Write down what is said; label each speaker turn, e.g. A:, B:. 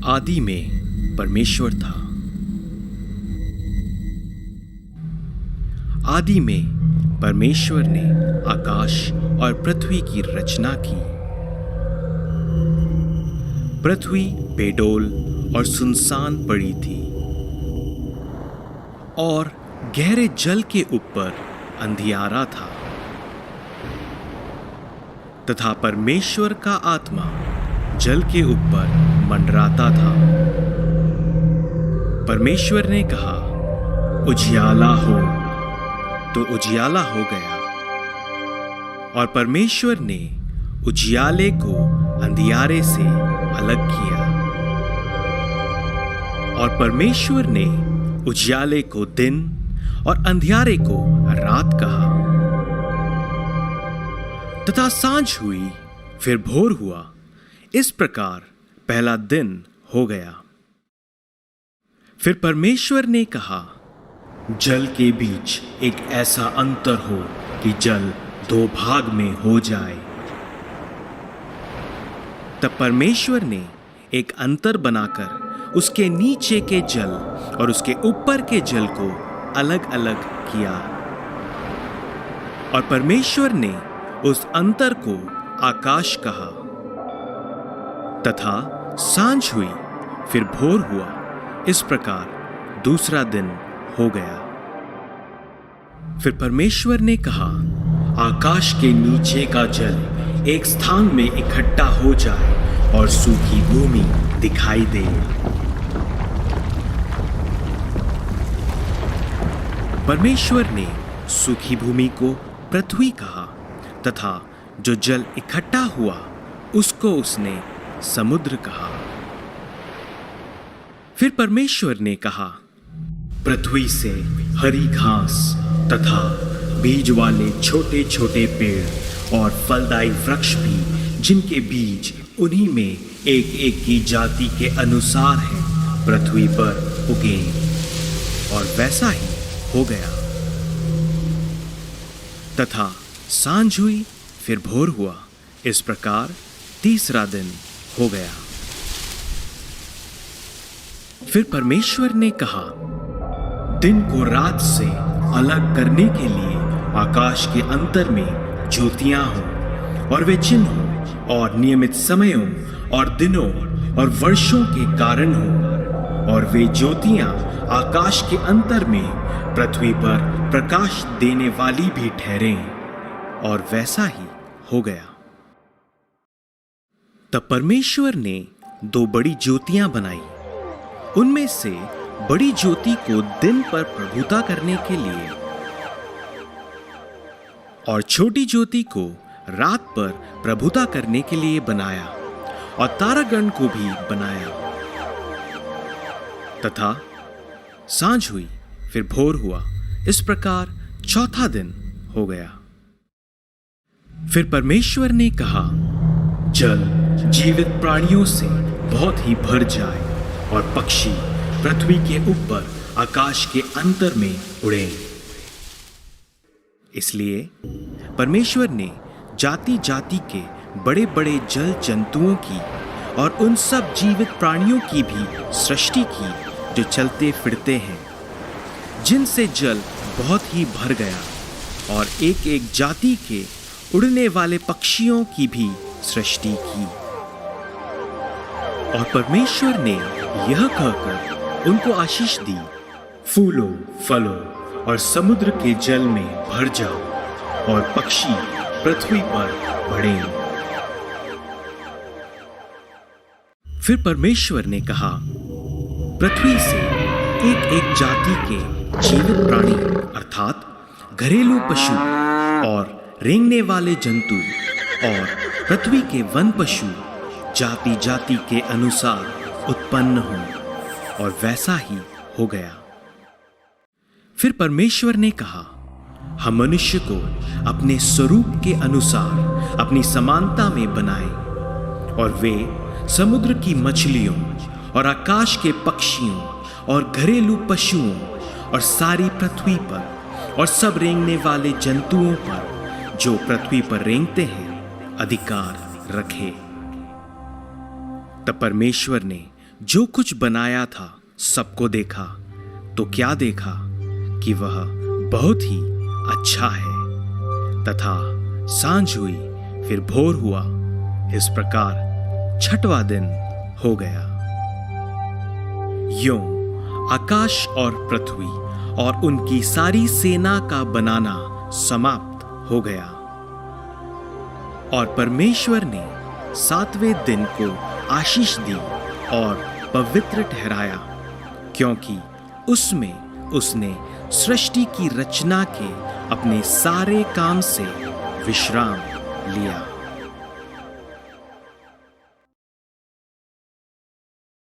A: आदि में परमेश्वर था। आदि में परमेश्वर ने आकाश और पृथ्वी की रचना की। पृथ्वी बेडौल और सुनसान पड़ी थी और गहरे जल के ऊपर अंधियारा था, तथा परमेश्वर का आत्मा जल के ऊपर मंडराता था। परमेश्वर ने कहा, उजियाला हो, तो उजियाला हो गया। और परमेश्वर ने उजियाले को अंधियारे से अलग किया। और परमेश्वर ने उजियाले को दिन और अंधियारे को रात कहा। तथा सांझ हुई, फिर भोर हुआ। इस प्रकार पहला दिन हो गया। फिर परमेश्वर ने कहा, जल के बीच एक ऐसा अंतर हो कि जल दो भाग में हो जाए। तब परमेश्वर ने एक अंतर बनाकर उसके नीचे के जल और उसके ऊपर के जल को अलग अलग किया। और परमेश्वर ने उस अंतर को आकाश कहा। तथा सांझ हुई, फिर भोर हुआ। इस प्रकार दूसरा दिन हो गया। फिर परमेश्वर ने कहा, आकाश के नीचे का जल एक स्थान में इकट्ठा हो जाए और सूखी भूमि दिखाई दे। परमेश्वर ने सूखी भूमि को पृथ्वी कहा, तथा जो जल इकट्ठा हुआ उसको उसने समुद्र कहा। फिर परमेश्वर ने कहा, पृथ्वी से हरी घास तथा बीज वाले छोटे छोटे पेड़ और फलदायी वृक्ष भी, जिनके बीज उन्हीं में एक एक की जाति के अनुसार है, पृथ्वी पर उगे। और वैसा ही हो गया। तथा सांझ हुई, फिर भोर हुआ। इस प्रकार तीसरा दिन हो गया। फिर परमेश्वर ने कहा, दिन को रात से अलग करने के लिए आकाश के अंतर में ज्योतियां हों, और वे चिन्ह हों और नियमित समयों और दिनों और वर्षों के कारण हों। और वे ज्योतियां आकाश के अंतर में पृथ्वी पर प्रकाश देने वाली भी ठहरें। और वैसा ही हो गया। तब परमेश्वर ने दो बड़ी ज्योतियां बनाई। उनमें से बड़ी ज्योति को दिन पर प्रभुता करने के लिए और छोटी ज्योति को रात पर प्रभुता करने के लिए बनाया, और तारागण को भी बनाया। तथा सांझ हुई, फिर भोर हुआ। इस प्रकार चौथा दिन हो गया। फिर परमेश्वर ने कहा, जल जीवित प्राणियों से बहुत ही भर जाए, और पक्षी पृथ्वी के ऊपर आकाश के अंतर में उड़े। इसलिए परमेश्वर ने जाति जाति के बड़े बड़े जल जंतुओं की और उन सब जीवित प्राणियों की भी सृष्टि की, जो चलते फिरते हैं, जिनसे जल बहुत ही भर गया। और एक एक जाति के उड़ने वाले पक्षियों की भी सृष्टि की। और परमेश्वर ने यह कहकर उनको आशीष दी, फूलो फलो और समुद्र के जल में भर जाओ, और पक्षी पृथ्वी पर बढ़े। फिर परमेश्वर ने कहा, पृथ्वी से एक एक जाति के जीवित प्राणी अर्थात घरेलू पशु और रेंगने वाले जंतु और पृथ्वी के वन पशु जाति जाति के अनुसार उत्पन्न हों। और वैसा ही हो गया। फिर परमेश्वर ने कहा, हम मनुष्य को अपने स्वरूप के अनुसार अपनी समानता में बनाए, और वे समुद्र की मछलियों और आकाश के पक्षियों और घरेलू पशुओं और सारी पृथ्वी पर और सब रेंगने वाले जंतुओं पर जो पृथ्वी पर रेंगते हैं अधिकार रखे। तब परमेश्वर ने जो कुछ बनाया था सबको देखा तो क्या देखा कि वह बहुत ही अच्छा है। तथा सांझ हुई फिर भोर हुआ, इस प्रकार छठवां दिन हो गया। यूं आकाश और पृथ्वी और उनकी सारी सेना का बनाना समाप्त हो गया। और परमेश्वर ने सातवें दिन को आशीष दी और पवित्र ठहराया, क्योंकि उसमें उसने सृष्टि की रचना के अपने सारे काम से विश्राम लिया।